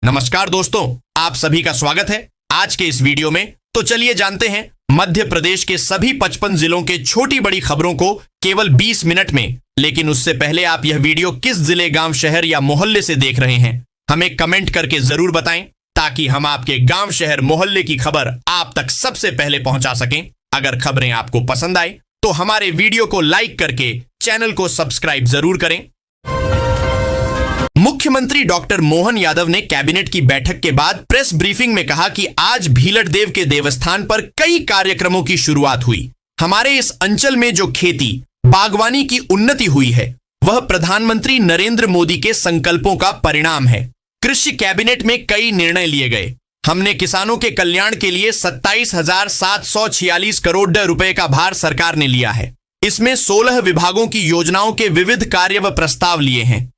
नमस्कार दोस्तों, आप सभी का स्वागत है आज के इस वीडियो में। तो चलिए जानते हैं मध्य प्रदेश के सभी 55 जिलों के छोटी बड़ी खबरों को केवल 20 मिनट में। लेकिन उससे पहले आप यह वीडियो किस जिले, गांव, शहर या मोहल्ले से देख रहे हैं, हमें कमेंट करके जरूर बताएं, ताकि हम आपके गांव, शहर, मोहल्ले की खबर आप तक सबसे पहले पहुंचा सकें। अगर खबरें आपको पसंद आए तो हमारे वीडियो को लाइक करके चैनल को सब्सक्राइब जरूर करें। मुख्यमंत्री डॉक्टर मोहन यादव ने कैबिनेट की बैठक के बाद प्रेस ब्रीफिंग में कहा कि आज भीलट देव के देवस्थान पर कई कार्यक्रमों की शुरुआत हुई। हमारे इस अंचल में जो खेती, बागवानी की उन्नति हुई है, वह प्रधानमंत्री नरेंद्र मोदी के संकल्पों का परिणाम है। कृषि कैबिनेट में कई निर्णय लिए गए। हमने किसानों के कल्याण के लिए 27,746 करोड़ रुपए का भार सरकार ने लिया है। इसमें 16 विभागों की योजनाओं के विविध कार्य व प्रस्ताव लिए हैं।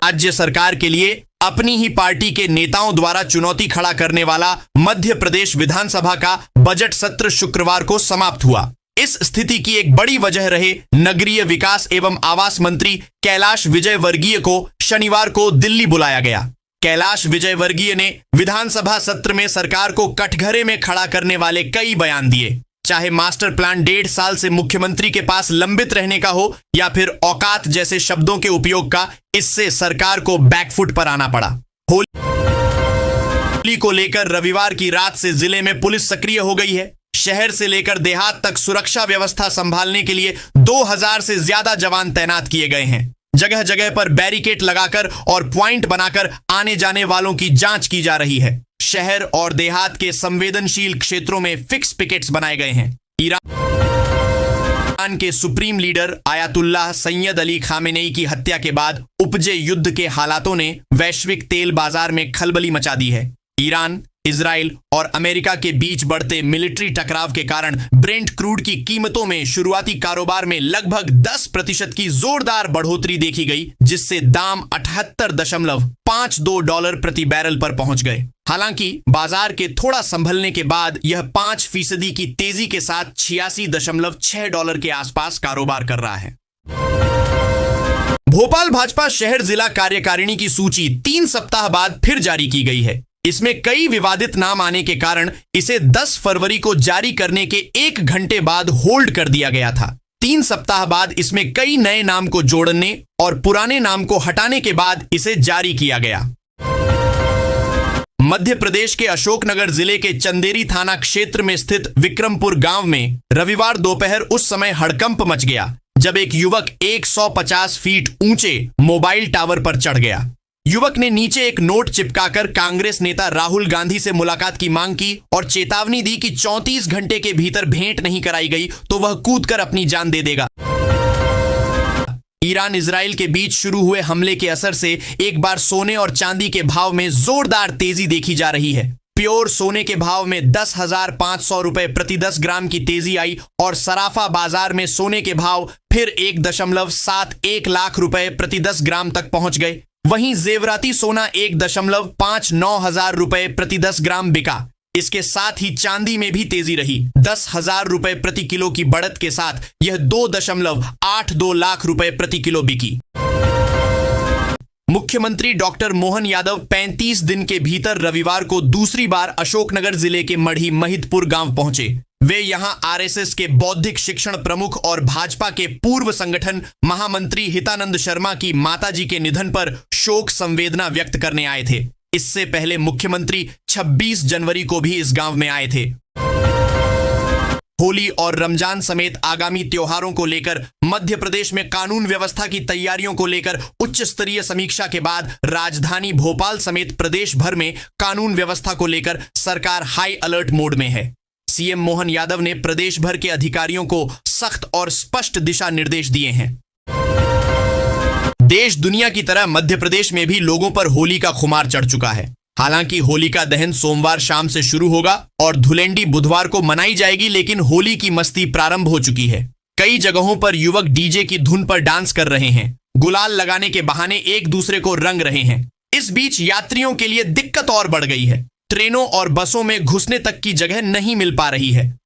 राज्य सरकार के लिए अपनी ही पार्टी के नेताओं द्वारा चुनौती खड़ा करने वाला मध्य प्रदेश विधानसभा का बजट सत्र शुक्रवार को समाप्त हुआ। इस स्थिति की एक बड़ी वजह रहे नगरीय विकास एवं आवास मंत्री कैलाश विजयवर्गीय को शनिवार को दिल्ली बुलाया गया। कैलाश विजयवर्गीय ने विधानसभा सत्र में सरकार को कटघरे में खड़ा करने वाले कई बयान दिए। चाहे मास्टर प्लान 1.5 साल से मुख्यमंत्री के पास लंबित रहने का हो या फिर औकात जैसे शब्दों के उपयोग का, इससे सरकार को बैकफुट पर आना पड़ा। होली को लेकर रविवार की रात से जिले में पुलिस सक्रिय हो गई है। शहर से लेकर देहात तक सुरक्षा व्यवस्था संभालने के लिए 2000 से ज्यादा जवान तैनात किए गए हैं। जगह जगह पर बैरिकेड लगाकर और पॉइंट बनाकर आने जाने वालों की जांच की जा रही है। शहर और देहात के संवेदनशील क्षेत्रों में फिक्स पिकेट्स बनाए गए हैं। ईरान के supreme leader Ayatollah Syed Ali Khamenei की हत्या के बाद उपजे युद्ध के हालातों ने वैश्विक तेल बाजार में खलबली मचा दी है। ईरान, इजराइल और अमेरिका के बीच बढ़ते मिलिट्री टकराव के कारण ब्रेंट क्रूड की कीमतों में शुरुआती कारोबार में लगभग 10% की जोरदार बढ़ोतरी देखी गई, जिससे दाम $78.52 प्रति बैरल पर पहुंच गए। हालांकि बाजार के थोड़ा संभलने के बाद यह 5% की तेजी के साथ $86.6 के आसपास कारोबार कर रहा है। भोपाल भाजपा शहर जिला कार्यकारिणी की सूची 3 सप्ताह बाद फिर जारी की गई है। इसमें कई विवादित नाम आने के कारण इसे 10 फरवरी को जारी करने के 1 घंटे बाद होल्ड कर दिया गया था। 3 सप्ताह बाद इसमें कई नए नाम को जोड़ने और पुराने नाम को हटाने के बाद इसे जारी किया गया। मध्य प्रदेश के अशोकनगर जिले के चंदेरी थाना क्षेत्र में स्थित विक्रमपुर गांव में रविवार दोपहर उस समय हड़कंप मच गया जब एक युवक 150 फीट ऊंचे मोबाइल टावर पर चढ़ गया। युवक ने नीचे एक नोट चिपकाकर कांग्रेस नेता राहुल गांधी से मुलाकात की मांग की और चेतावनी दी कि 34 घंटे के भीतर भेंट नहीं कराई गई तो वह कूदकर अपनी जान दे देगा। ईरान इजराइल के बीच शुरू हुए हमले के असर से एक बार सोने और चांदी के भाव में जोरदार तेजी देखी जा रही है। प्योर सोने के भाव में 10,500 रुपए प्रति 10 ग्राम की तेजी आई और सराफा बाजार में सोने के भाव फिर 1.71 लाख रुपए प्रति 10 ग्राम तक पहुंच गए। वहीं जेवराती सोना 1.59 हजार रुपए प्रति 10 ग्राम बिका। इसके साथ ही चांदी में भी तेजी रही। 10,000 रुपए प्रति किलो की बढ़त के साथ यह 2.82 लाख रुपए प्रति किलो बिकी। मुख्यमंत्री डॉक्टर मोहन यादव 35 दिन के भीतर रविवार को दूसरी बार अशोकनगर जिले के मढ़ी महिदपुर गांव पहुंचे। वे यहां आरएसएस के बौद्धिक शिक्षण प्रमुख और भाजपा के पूर्व संगठन महामंत्री हितानंद शर्मा की माताजी के निधन पर शोक संवेदना व्यक्त करने आए थे। इससे पहले मुख्यमंत्री 26 जनवरी को भी इस गांव में आए थे। होली और रमजान समेत आगामी त्योहारों को लेकर मध्य प्रदेश में कानून व्यवस्था की तैयारियों को लेकर उच्च स्तरीय समीक्षा के बाद राजधानी भोपाल समेत प्रदेश भर में कानून व्यवस्था को लेकर सरकार हाई अलर्ट मोड में है। सीएम मोहन यादव ने प्रदेश भर के अधिकारियों को सख्त और स्पष्ट दिशा निर्देश दिए हैं। देश दुनिया की तरह मध्य प्रदेश में भी लोगों पर होली का खुमार चढ़ चुका है। हालांकि होली का दहन सोमवार शाम से शुरू होगा और धुलेंडी बुधवार को मनाई जाएगी, लेकिन होली की मस्ती प्रारंभ हो चुकी है। कई जगहों पर युवक डीजे की धुन पर डांस कर रहे हैं, गुलाल लगाने के बहाने एक दूसरे को रंग रहे हैं। इस बीच यात्रियों के लिए दिक्कत और बढ़ गई है। ट्रेनों और बसों में घुसने तक की जगह नहीं मिल पा रही है।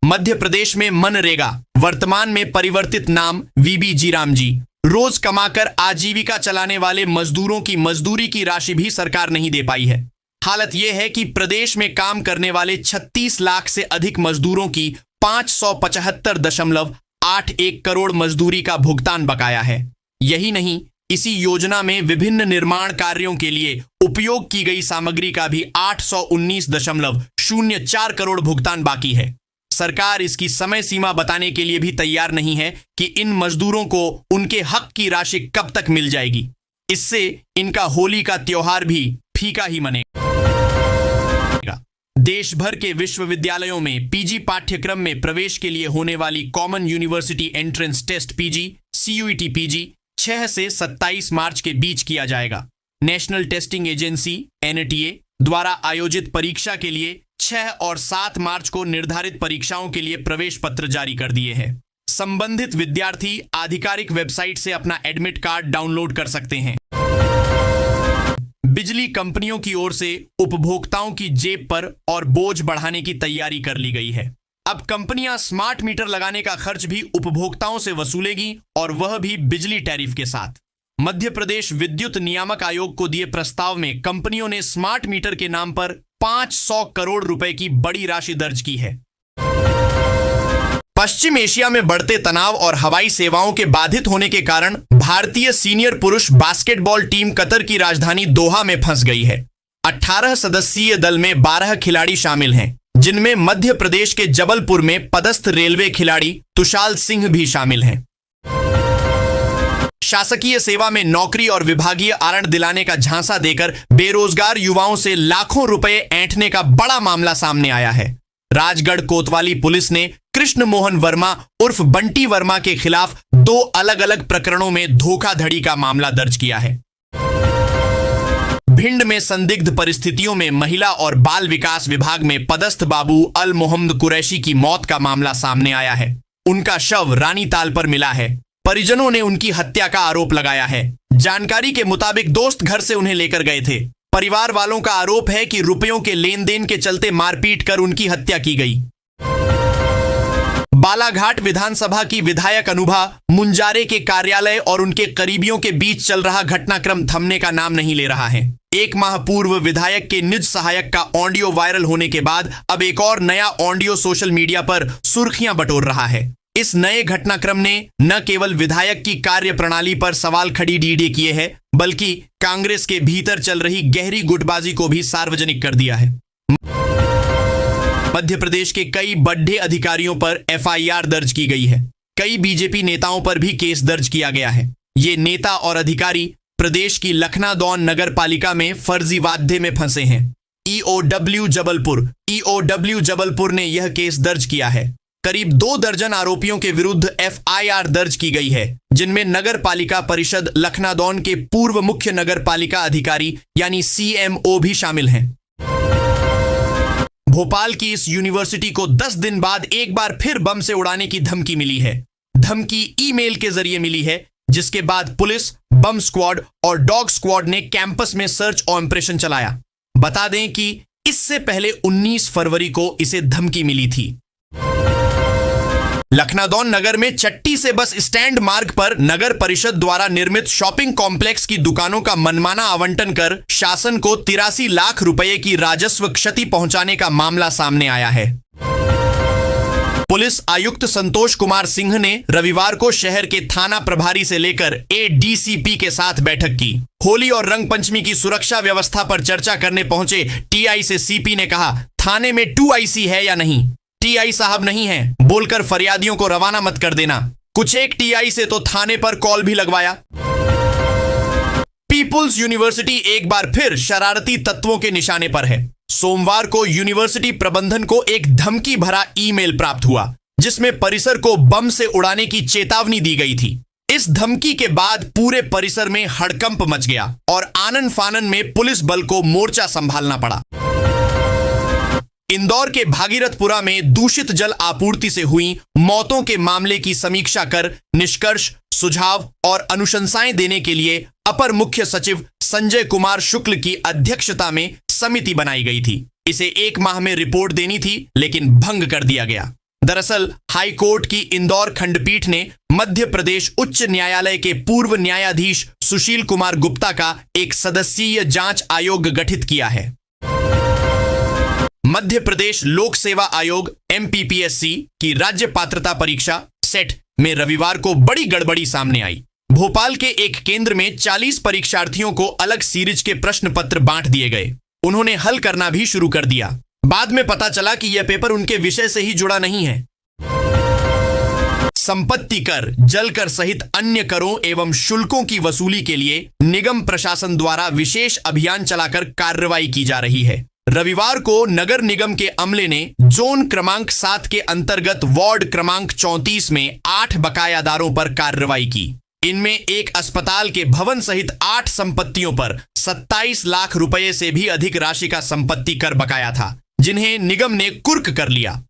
मध्य प्रदेश में मनरेगा, वर्तमान में परिवर्तित नाम वीबी जी रामजी, रोज कमाकर आजीविका चलाने वाले मजदूरों की मजदूरी की राशि भी सरकार नहीं दे पाई है। हालत यह है कि प्रदेश में काम करने वाले 36 लाख से अधिक मजदूरों की 575.81 करोड़ मजदूरी का भुगतान बकाया है। यही नहीं, इसी योजना में विभिन्न निर्माण कार्यों के लिए उपयोग की गई सामग्री का भी 819.04 करोड़ भुगतान बाकी है। सरकार इसकी समय सीमा बताने के लिए भी तैयार नहीं है कि इन मजदूरों को उनके हक की राशि कब तक मिल जाएगी। इससे इनका होली का त्योहार भी फीका ही मनेगा। देश भर के विश्वविद्यालयों में पीजी पाठ्यक्रम में प्रवेश के लिए होने वाली common university entrance test PG CUET PG 6 से 27 मार्च के बीच किया जाएगा। नेशनल टेस्टिंग एजेंसी NTA द्वारा आयोजित परीक्षा के लिए 6 और 7 मार्च को निर्धारित परीक्षाओं के लिए प्रवेश पत्र जारी कर दिए हैं। संबंधित विद्यार्थी आधिकारिक वेबसाइट से अपना एडमिट कार्ड डाउनलोड कर सकते हैं। बिजली कंपनियों की ओर से उपभोक्ताओं की जेब पर और बोझ बढ़ाने की तैयारी कर ली गई है। अब कंपनियां स्मार्ट मीटर लगाने का खर्च भी उपभोक्ताओं से वसूलेगी, और वह भी बिजली टैरिफ के साथ। मध्य प्रदेश विद्युत नियामक आयोग को दिए प्रस्ताव में कंपनियों ने स्मार्ट मीटर के नाम पर 500 करोड़ रुपए की बड़ी राशि दर्ज की है। पश्चिम एशिया में बढ़ते तनाव और हवाई सेवाओं के बाधित होने के कारण भारतीय सीनियर पुरुष बास्केटबॉल टीम कतर की राजधानी दोहा में फंस गई है। 18 सदस्यीय दल में 12 खिलाड़ी शामिल हैं, जिनमें मध्य प्रदेश के जबलपुर में पदस्थ रेलवे खिलाड़ी तुषाल सिंह भी शामिल हैं। शासकीय सेवा में नौकरी और विभागीय आरक्षण दिलाने का झांसा देकर बेरोजगार युवाओं से लाखों रुपए ऐंठने का बड़ा मामला सामने आया है। राजगढ़ कोतवाली पुलिस ने कृष्ण मोहन वर्मा उर्फ बंटी वर्मा के खिलाफ 2 अलग अलग प्रकरणों में धोखाधड़ी का मामला दर्ज किया है। भिंड में संदिग्ध परिस्थितियों में महिला और बाल विकास विभाग में पदस्थ बाबू अल मोहम्मद कुरैशी की मौत का मामला सामने आया है। उनका शव रानीताल पर मिला है। परिजनों ने उनकी हत्या का आरोप लगाया है। जानकारी के मुताबिक दोस्त घर से उन्हें लेकर गए थे। परिवार वालों का आरोप है कि रुपयों के लेन देन के चलते मारपीट कर उनकी हत्या की गई। बालाघाट विधानसभा की विधायक अनुभा मुंजारे के कार्यालय और उनके करीबियों के बीच चल रहा घटनाक्रम थमने का नाम नहीं ले रहा है। 1 माह पूर्व विधायक के निज सहायक का ऑडियो वायरल होने के बाद अब एक और नया ऑडियो सोशल मीडिया पर सुर्खियां बटोर रहा है। इस नए घटनाक्रम ने न केवल विधायक की कार्य प्रणाली पर सवाल खड़ी डीडे किए हैं, बल्कि कांग्रेस के भीतर चल रही गहरी गुटबाजी को भी सार्वजनिक कर दिया है। मध्य प्रदेश के कई बड़े अधिकारियों पर FIR दर्ज की गई है। कई बीजेपी नेताओं पर भी केस दर्ज किया गया है। ये नेता और अधिकारी प्रदेश की लखनादौन नगर पालिका में फर्जी वादे में फंसे हैं। EOW जबलपुर ने यह केस दर्ज किया है। करीब 2 दर्जन आरोपियों के विरुद्ध FIR दर्ज की गई है, जिनमें नगर पालिका परिषद लखनादौन के पूर्व मुख्य नगर पालिका अधिकारी यानी CMO भी शामिल हैं। भोपाल की इस यूनिवर्सिटी को 10 दिन बाद एक बार फिर बम से उड़ाने की धमकी मिली है। धमकी ईमेल के जरिए मिली है, जिसके बाद पुलिस, बम स्क्वाड और डॉग स्क्वाड ने कैंपस में सर्च ऑपरेशन चलाया। बता दें कि इससे पहले 19 फरवरी को इसे धमकी मिली थी। लखनादौन नगर में चट्टी से बस स्टैंड मार्ग पर नगर परिषद द्वारा निर्मित शॉपिंग कॉम्प्लेक्स की दुकानों का मनमाना आवंटन कर शासन को 83 लाख रुपए की राजस्व क्षति पहुंचाने का मामला सामने आया है। पुलिस आयुक्त संतोष कुमार सिंह ने रविवार को शहर के थाना प्रभारी से लेकर ADCP के साथ बैठक की। होली और रंग पंचमी की सुरक्षा व्यवस्था पर चर्चा करने पहुंचे TI से CP ने कहा, थाने में 2IC है या नहीं? TI साहब नहीं है बोलकर फरियादियों को रवाना मत कर देना। कुछ एक TI से तो थाने पर कॉल भी लगवाया। पीपुल्स यूनिवर्सिटी एक बार फिर शरारती तत्वों के निशाने पर है। सोमवार को यूनिवर्सिटी प्रबंधन को एक धमकी भरा ईमेल प्राप्त हुआ, जिसमें परिसर को बम से उड़ाने की चेतावनी दी गई थी। इस धमकी के बाद पूरे परिसर में हड़कंप मच गया और आनन फानन में पुलिस बल को मोर्चा संभालना पड़ा। इंदौर के भागीरथपुरा में दूषित जल आपूर्ति से हुई मौतों के मामले की समीक्षा कर निष्कर्ष, सुझाव और अनुशंसाएं देने के लिए अपर मुख्य सचिव संजय कुमार शुक्ल की अध्यक्षता में समिति बनाई गई थी। इसे 1 माह में रिपोर्ट देनी थी, लेकिन भंग कर दिया गया। दरअसल हाई कोर्ट की इंदौर खंडपीठ ने मध्य प्रदेश उच्च न्यायालय के पूर्व न्यायाधीश सुशील कुमार गुप्ता का एक सदस्यीय जांच आयोग गठित किया है। मध्य प्रदेश लोक सेवा आयोग MPPSC की राज्य पात्रता परीक्षा सेट में रविवार को बड़ी गड़बड़ी सामने आई। भोपाल के एक केंद्र में 40 परीक्षार्थियों को अलग सीरीज के प्रश्न पत्र बांट दिए गए। उन्होंने हल करना भी शुरू कर दिया। बाद में पता चला कि यह पेपर उनके विषय से ही जुड़ा नहीं है। संपत्ति कर, जल कर सहित अन्य करों एवं शुल्कों की वसूली के लिए निगम प्रशासन द्वारा विशेष अभियान चलाकर कार्रवाई की जा रही है। रविवार को नगर निगम के अमले ने जोन क्रमांक 7 के अंतर्गत वार्ड क्रमांक 34 में 8 बकायादारों पर कार्रवाई की। इनमें एक अस्पताल के भवन सहित 8 संपत्तियों पर 27 लाख रुपए से भी अधिक राशि का संपत्ति कर बकाया था, जिन्हें निगम ने कुर्क कर लिया।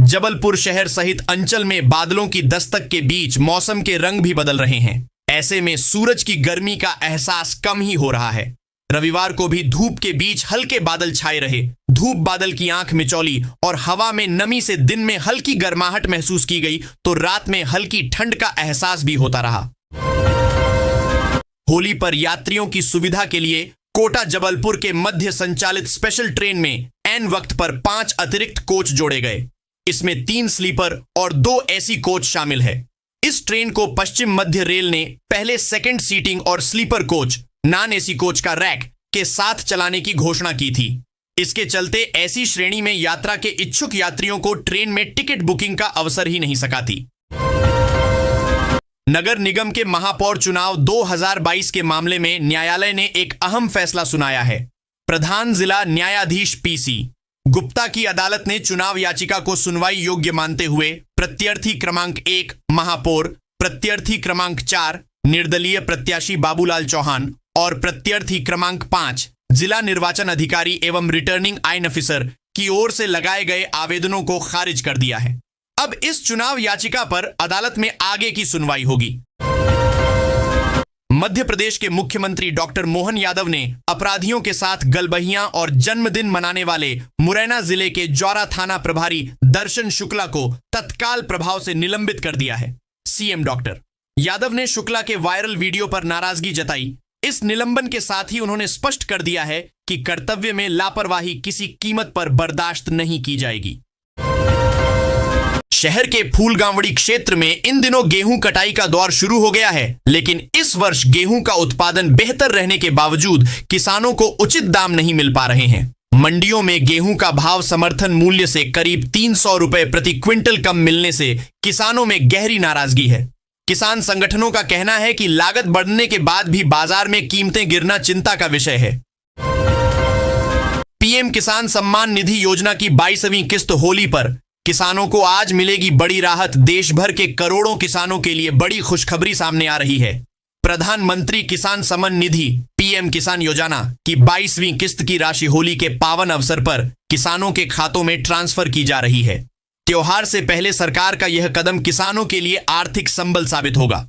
जबलपुर शहर सहित अंचल में बादलों की दस्तक के बीच मौसम के रंग भी बदल रहे हैं। ऐसे में सूरज की गर्मी का एहसास कम ही हो रहा है। रविवार को भी धूप के बीच हल्के बादल छाए रहे। धूप बादल की आंख मिचौली और हवा में नमी से दिन में हल्की गर्माहट महसूस की गई तो रात में हल्की ठंड का एहसास भी होता रहा। होली पर यात्रियों की सुविधा के लिए कोटा जबलपुर के मध्य संचालित स्पेशल ट्रेन में ऐन वक्त पर 5 अतिरिक्त कोच जोड़े गए। इसमें 3 स्लीपर और 2 एसी कोच शामिल है। इस ट्रेन को पश्चिम मध्य रेल ने पहले सेकंड सीटिंग और sleeper coach, non AC coach का रैक के साथ चलाने की घोषणा की थी। इसके चलते ऐसी श्रेणी में यात्रा के इच्छुक यात्रियों को ट्रेन में टिकट बुकिंग का अवसर ही नहीं सका थी। नगर निगम के महापौर चुनाव 2022 के मामले में न्यायालय ने एक अहम फैसला सुनाया है। प्रधान जिला न्यायाधीश PC गुप्ता की अदालत ने चुनाव याचिका को सुनवाई योग्य मानते हुए प्रत्यर्थी क्रमांक 1 महापौर, प्रत्यर्थी क्रमांक 4 निर्दलीय प्रत्याशी बाबूलाल चौहान और प्रत्यर्थी क्रमांक 5 जिला निर्वाचन अधिकारी एवं रिटर्निंग आइन ऑफिसर की ओर से लगाए गए आवेदनों को खारिज कर दिया है। अब इस चुनाव याचिका पर अदालत में आगे की सुनवाई होगी। मध्य प्रदेश के मुख्यमंत्री डॉक्टर मोहन यादव ने अपराधियों के साथ गलबहियां और जन्मदिन मनाने वाले मुरैना जिले के जौरा थाना प्रभारी दर्शन शुक्ला को तत्काल प्रभाव से निलंबित कर दिया है। CM डॉक्टर यादव ने शुक्ला के वायरल वीडियो पर नाराजगी जताई। इस निलंबन के साथ ही उन्होंने स्पष्ट कर दिया है कि कर्तव्य में लापरवाही किसी कीमत पर बर्दाश्त नहीं की जाएगी। शहर के फूलगांवड़ी क्षेत्र में इन दिनों गेहूं कटाई का दौर शुरू हो गया है, लेकिन इस वर्ष गेहूं का उत्पादन बेहतर रहने के बावजूद किसानों को उचित दाम नहीं मिल पा रहे हैं। मंडियों में गेहूं का भाव समर्थन मूल्य से करीब 300 रुपए प्रति क्विंटल कम मिलने से किसानों में गहरी नाराजगी है। किसान संगठनों का कहना है कि लागत बढ़ने के बाद भी बाजार में कीमतें गिरना चिंता का विषय है। PM किसान सम्मान निधि योजना की 22वीं किस्त होली पर किसानों को आज मिलेगी बड़ी राहत। देश भर के करोड़ों किसानों के लिए बड़ी खुशखबरी सामने आ रही है। प्रधानमंत्री किसान सम्मान निधि PM किसान योजना की 22वीं किस्त की राशि होली के पावन अवसर पर किसानों के खातों में ट्रांसफर की जा रही है। त्योहार से पहले सरकार का यह कदम किसानों के लिए आर्थिक संबल साबित होगा।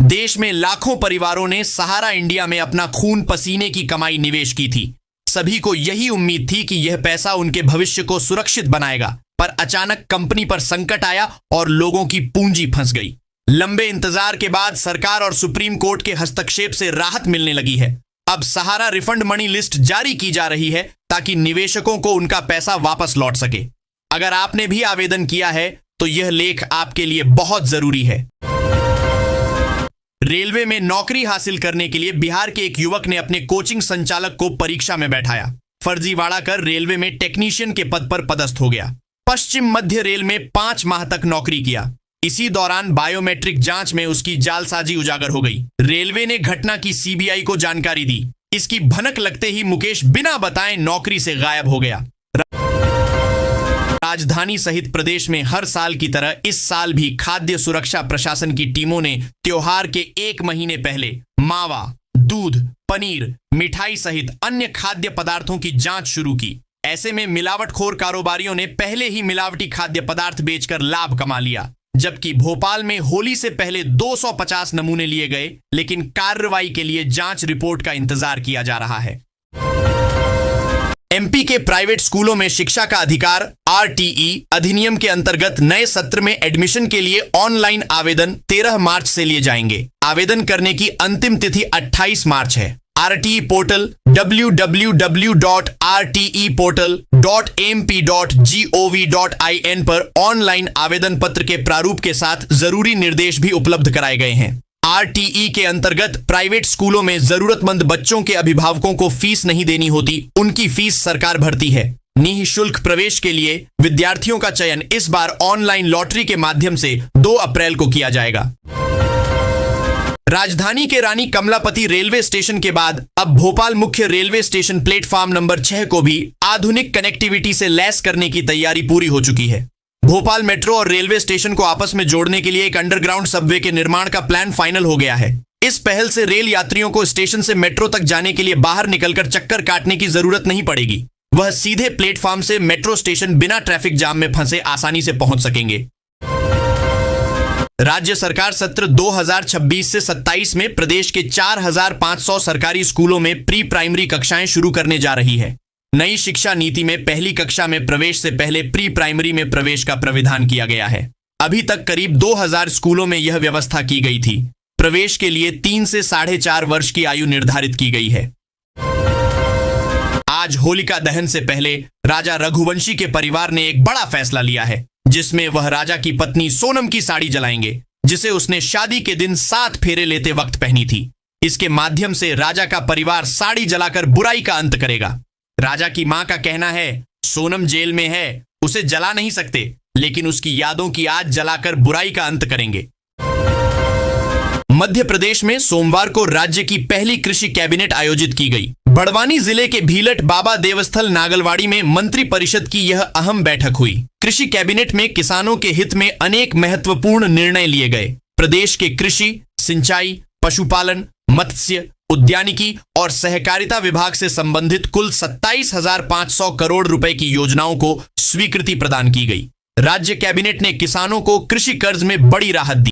देश में लाखों परिवारों ने सहारा इंडिया में अपना खून पसीने की कमाई निवेश की थी। सभी को यही उम्मीद थी कि यह पैसा उनके भविष्य को सुरक्षित बनाएगा, पर अचानक कंपनी पर संकट आया और लोगों की पूंजी फंस गई। लंबे इंतजार के बाद सरकार और सुप्रीम कोर्ट के हस्तक्षेप से राहत मिलने लगी है। अब सहारा रिफंड मनी लिस्ट जारी की जा रही है ताकि निवेशकों को उनका पैसा वापस लौट सके। अगर आपने भी आवेदन किया है तो यह लेख आपके लिए बहुत जरूरी है। रेलवे में नौकरी हासिल करने के लिए बिहार के एक युवक ने अपने कोचिंग संचालक को परीक्षा में बैठाया। फर्जीवाड़ा कर रेलवे में टेक्नीशियन के पद पर पदस्थ हो गया। पश्चिम मध्य रेल में 5 माह तक नौकरी किया। इसी दौरान बायोमेट्रिक जांच में उसकी जालसाजी उजागर हो गई। रेलवे ने घटना की CBI को जानकारी दी। इसकी भनक लगते ही मुकेश बिना बताए नौकरी से गायब हो गया। राजधानी सहित प्रदेश में हर साल की तरह इस साल भी खाद्य सुरक्षा प्रशासन की टीमों ने त्योहार के 1 महीने पहले मावा, दूध, पनीर, मिठाई सहित अन्य खाद्य पदार्थों की जांच शुरू की। ऐसे में मिलावटखोर कारोबारियों ने पहले ही मिलावटी खाद्य पदार्थ बेचकर लाभ कमा लिया। जबकि भोपाल में होली से पहले 250 नमूने लिए गए, लेकिन कार्रवाई के लिए जांच रिपोर्ट का इंतजार किया जा रहा है। एमपी के प्राइवेट स्कूलों में शिक्षा का अधिकार आरटीई अधिनियम के अंतर्गत नए सत्र में एडमिशन के लिए ऑनलाइन आवेदन 13 मार्च से लिए जाएंगे। आवेदन करने की अंतिम तिथि 28 मार्च है। आरटीई पोर्टल www.rteportal.amp.gov.in पर ऑनलाइन आवेदन पत्र के प्रारूप के साथ जरूरी निर्देश भी उपलब्ध कराए गए हैं। आरटीई के अंतर्गत प्राइवेट स्कूलों में जरूरतमंद बच्चों के अभिभावकों को फीस नहीं देनी होती, उनकी फीस सरकार भरती है। निःशुल्क प्रवेश के लिए विद्यार्थियों का चयन इस बार ऑनलाइन लॉटरी के माध्यम से 2 अप्रैल को किया जाएगा। राजधानी के रानी कमलापति रेलवे स्टेशन के बाद अब भोपाल मुख्य रेलवे स्टेशन प्लेटफॉर्म नंबर 6 को भी आधुनिक कनेक्टिविटी से लैस करने की तैयारी पूरी हो चुकी है। भोपाल मेट्रो और रेलवे स्टेशन को आपस में जोड़ने के लिए एक अंडरग्राउंड सबवे के निर्माण का प्लान फाइनल हो गया है। इस पहल से रेल यात्रियों को स्टेशन से मेट्रो तक जाने के लिए बाहर निकलकर चक्कर काटने की जरूरत नहीं पड़ेगी। वह सीधे प्लेटफॉर्म से मेट्रो स्टेशन बिना ट्रैफिक जाम में फंसे आसानी से पहुंच सकेंगे। राज्य सरकार सत्र 2026 से 27 में प्रदेश के 4500 सरकारी स्कूलों में प्री प्राइमरी कक्षाएं शुरू करने जा रही है। नई शिक्षा नीति में पहली कक्षा में प्रवेश से पहले प्री प्राइमरी में प्रवेश का प्राविधान किया गया है। अभी तक करीब 2000 स्कूलों में यह व्यवस्था की गई थी। प्रवेश के लिए 3 से 4.5 वर्ष की आयु निर्धारित की गई है। आज होलिका दहन से पहले राजा रघुवंशी के परिवार ने एक बड़ा फैसला लिया है, जिसमें वह राजा की पत्नी सोनम की साड़ी जलाएंगे, जिसे उसने शादी के दिन 7 फेरे लेते वक्त पहनी थी। इसके माध्यम से राजा का परिवार साड़ी जलाकर बुराई का अंत करेगा। राजा की मां का कहना है, सोनम जेल में है, उसे जला नहीं सकते, लेकिन उसकी यादों की आग जलाकर बुराई का अंत करेंगे। मध्य प्रदेश में सोमवार को राज्य की पहली कृषि कैबिनेट आयोजित की गई। बड़वानी जिले के भीलट बाबा देवस्थल नागलवाड़ी में मंत्री परिषद की यह अहम बैठक हुई। कृषि कैबिनेट में किसानों के हित में अनेक महत्वपूर्ण निर्णय लिए गए। प्रदेश के कृषि, सिंचाई, पशुपालन, मत्स्य, उद्यानिकी और सहकारिता विभाग से संबंधित कुल 27,500 करोड़ रुपए की योजनाओं को स्वीकृति प्रदान की गई। राज्य कैबिनेट ने किसानों को कृषि कर्ज में बड़ी राहत दी।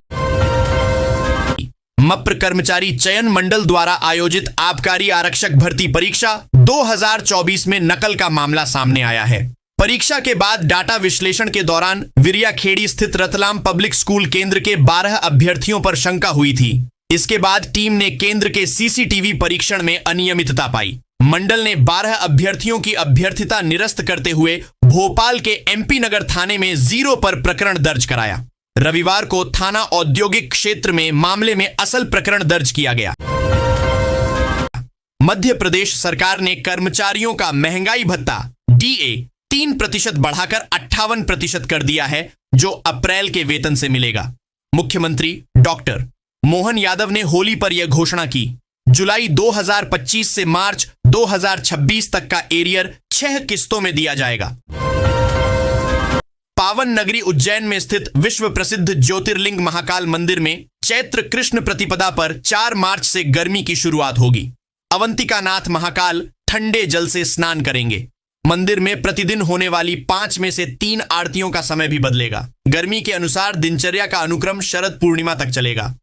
मप्र कर्मचारी चयन मंडल द्वारा आयोजित आबकारी आरक्षक भर्ती परीक्षा 2024 में नकल का मामला सामने आया है। परीक्षा के बाद डाटा विश्लेषण के दौरान विरियाखेड़ी स्थित रतलाम पब्लिक स्कूल केंद्र के 12 अभ्यर्थियों पर शंका हुई थी। इसके बाद टीम ने केंद्र के सीसीटीवी परीक्षण में अनियमितता पाई। मंडल ने 12 अभ्यर्थियों की अभ्यर्थिता निरस्त करते हुए भोपाल के एमपी नगर थाने में 0 पर प्रकरण दर्ज कराया। रविवार को थाना औद्योगिक क्षेत्र में मामले में असल प्रकरण दर्ज किया गया। मध्य प्रदेश सरकार ने कर्मचारियों का महंगाई भत्ता डीए 3% बढ़ाकर 58% कर दिया है, जो अप्रैल के वेतन से मिलेगा। मुख्यमंत्री डॉक्टर मोहन यादव ने होली पर यह घोषणा की। जुलाई 2025 से मार्च 2026 तक का एरियर 6 किस्तों में दिया जाएगा। पावन नगरी उज्जैन में स्थित विश्व प्रसिद्ध ज्योतिर्लिंग महाकाल मंदिर में चैत्र कृष्ण प्रतिपदा पर 4 मार्च से गर्मी की शुरुआत होगी। अवंतिकानाथ महाकाल ठंडे जल से स्नान करेंगे। मंदिर में प्रतिदिन होने वाली 5 में से 3 आरतियों का समय भी बदलेगा। गर्मी के अनुसार दिनचर्या का अनुक्रम शरद पूर्णिमा तक चलेगा।